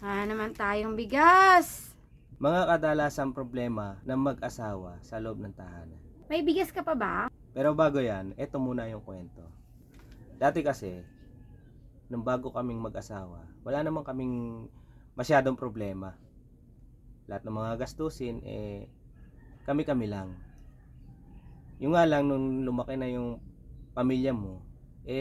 Naman tayong bigas. Mga kadalasang problema ng mag-asawa sa loob ng tahanan. May bigas ka pa ba? Pero bago yan, eto muna yung kwento. Dati kasi, nung bago kaming mag-asawa, wala naman kaming masyadong problema. Lahat ng mga gastusin, kami-kami lang. Yung nga lang, nung lumaki na yung pamilya mo,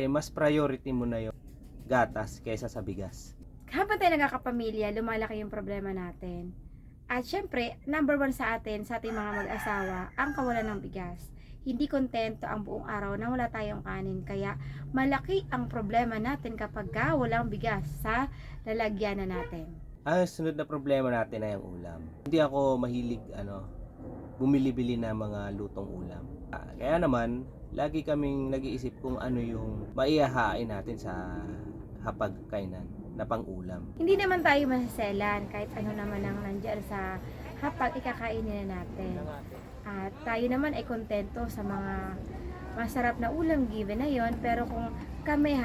mas priority mo na yung gatas kaysa sa bigas. Habang tayo nagkakapamilya, lumalaki yung problema natin. At syempre, number one sa atin, sa ating mga mag-asawa, ang kawalan ng bigas. Hindi kontento ang buong araw na wala tayong kanin. Kaya malaki ang problema natin kapag walang bigas sa lalagyanan natin. Ang sunod na problema natin ay ang ulam. Hindi ako mahilig bumili-bili na mga lutong ulam. Kaya naman, lagi kaming nag-iisip kung ano yung maihahain natin sa hapagkainan na pang-ulam. Hindi naman tayo masaselan kahit ano naman ang nandyan sa hapag ikakainin na natin. At tayo naman ay kontento sa mga masarap na ulam given na yon. Pero kung kami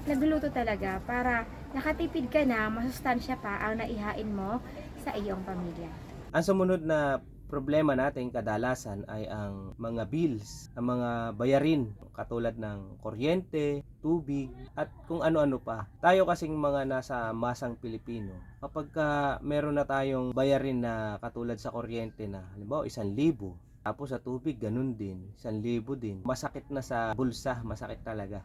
nagluluto talaga para nakatipid ka na, masustansya pa ang naihain mo sa iyong pamilya. Ang sumunod na problema natin kadalasan ay ang mga bills, ang mga bayarin katulad ng kuryente, tubig at kung ano-ano pa. Tayo kasing mga nasa masang Pilipino, kapag meron na tayong bayarin na katulad sa kuryente na halimbawa 1,000, tapos sa tubig ganun din, 1,000 din. Masakit na sa bulsa, masakit talaga.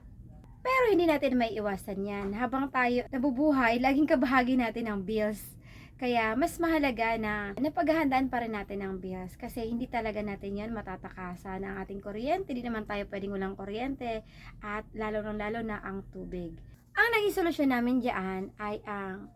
Pero hindi natin may iwasan yan. Habang tayo nabubuhay, laging kabahagi natin ang bills. Kaya mas mahalaga na napaghahandaan pa rin natin ang bills. Kasi hindi talaga natin yan matatakasan ang ating kuryente. Hindi naman tayo pwedeng walang kuryente. At lalo na ang tubig. Ang naging solusyon namin dyan ay ang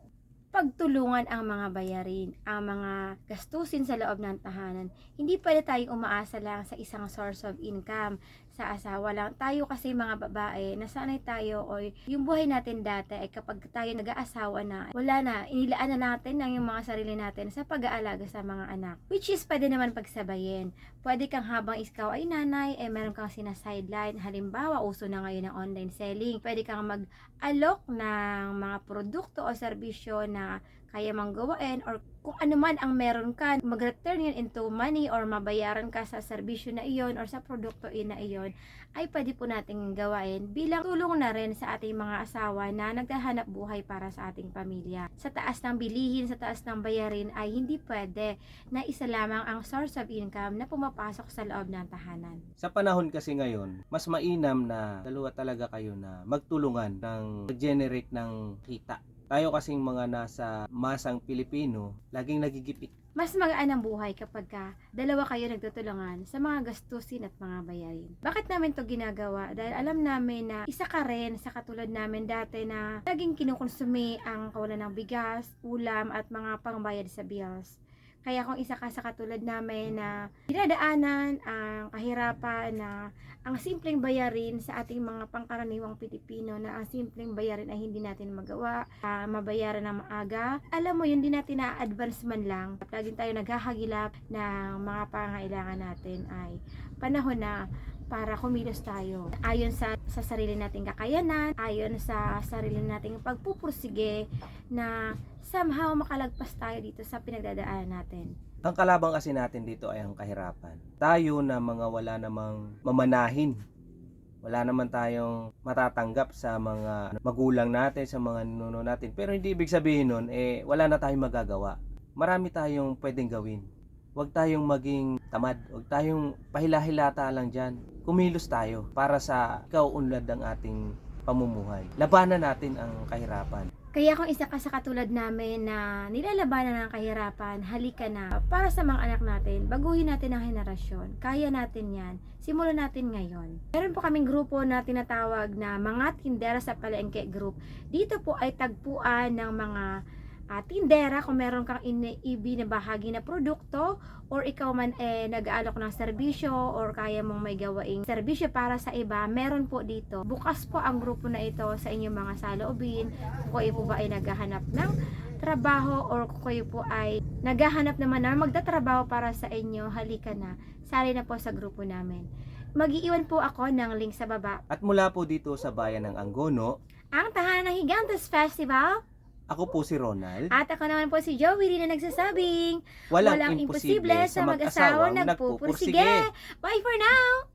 pagtulungan ang mga bayarin, ang mga gastusin sa loob ng tahanan. Hindi pwede tayong umaasa lang sa isang source of income, sa asawa lang. Tayo kasi mga babae, nasanay tayo o yung buhay natin dati ay kapag tayo nag-aasawa na, wala na, inilaan na natin ang yung mga sarili natin sa pag-aalaga sa mga anak. Which is pwede naman pagsabayin. Pwede kang habang ikaw ay nanay, meron kang sina-sideline. Halimbawa, uso na ngayon ang online selling. Pwede kang mag-alok ng mga produkto o serbisyo na kaya mong gawain or kung ano man ang meron ka, mag-return yun into money or mabayaran ka sa serbisyo na iyon or sa produkto na iyon, ay pwede po nating gawain bilang tulong na rin sa ating mga asawa na naghahanap buhay para sa ating pamilya. Sa taas ng bilihin, sa taas ng bayarin ay hindi pwede na isa lamang ang source of income na pumapasok sa loob ng tahanan. Sa panahon kasi ngayon, mas mainam na dalawa talaga kayo na magtulungan ng generate ng kita. Tayo kasing mga nasa masang Pilipino, laging nagigipit. Mas magaan ang buhay kapag dalawa kayo nagtutulungan sa mga gastusin at mga bayarin. Bakit namin to ginagawa? Dahil alam namin na isa ka rin sa katulad namin dati na laging kinukonsumi ang kawalan ng bigas, ulam at mga pangbayad sa bills. Kaya kung isa ka sa katulad namin na dinadaanan ang kahirapan na ang simpleng bayarin sa ating mga pangkaraniwang Pilipino na ang simpleng bayarin ay hindi natin magawa, mabayaran ng maaga. Alam mo, yun din natin na-advance man lang. Laging tayo naghahagilap ng mga pangailangan natin ay panahon na para kumilos tayo. Ayon sa sarili nating kakayanan, ayon sa sarili nating pagpupursige na somehow makalagpas tayo dito sa pinagdadaanan natin. Ang kalabang kasi natin dito ay ang kahirapan. Tayo na mga wala namang mamanahin. Wala naman tayong matatanggap sa mga magulang natin, sa mga ninuno natin. Pero hindi ibig sabihin nun, wala na tayong magagawa. Marami tayong pwedeng gawin. Huwag tayong maging tamad. Huwag tayong pahila-hilata lang dyan. Kumilos tayo para sa ikaw-unlad ng ating pamumuhay. Labanan natin ang kahirapan. Kaya kung isa ka sa katulad namin na nilalabanan ng kahirapan, halika na. Para sa mga anak natin, baguhin natin ang henerasyon. Kaya natin yan. Simulan natin ngayon. Meron po kaming grupo na tinatawag na mga tindera sa palengke group. Dito po ay tagpuan ng mga tindera kung meron kang iniibi na bahagi na produkto or ikaw man nag-aalok ng serbisyo or kaya mong may gawaing serbisyo para sa iba, meron po dito. Bukas po ang grupo na ito sa inyong mga saloobin. Kung kayo po ba ay naghahanap ng trabaho or kung kayo po ay naghahanap naman na magtatrabaho para sa inyo, halika na. Sali na po sa grupo namin. Mag-iiwan po ako ng link sa baba. At mula po dito sa bayan ng Angono, Ang tahanan ng Higantes Festival Ako po si Ronald. At ako naman po si Joey na nagsasabing, Walang imposible sa mag-asawang nagpupursige. Bye for now!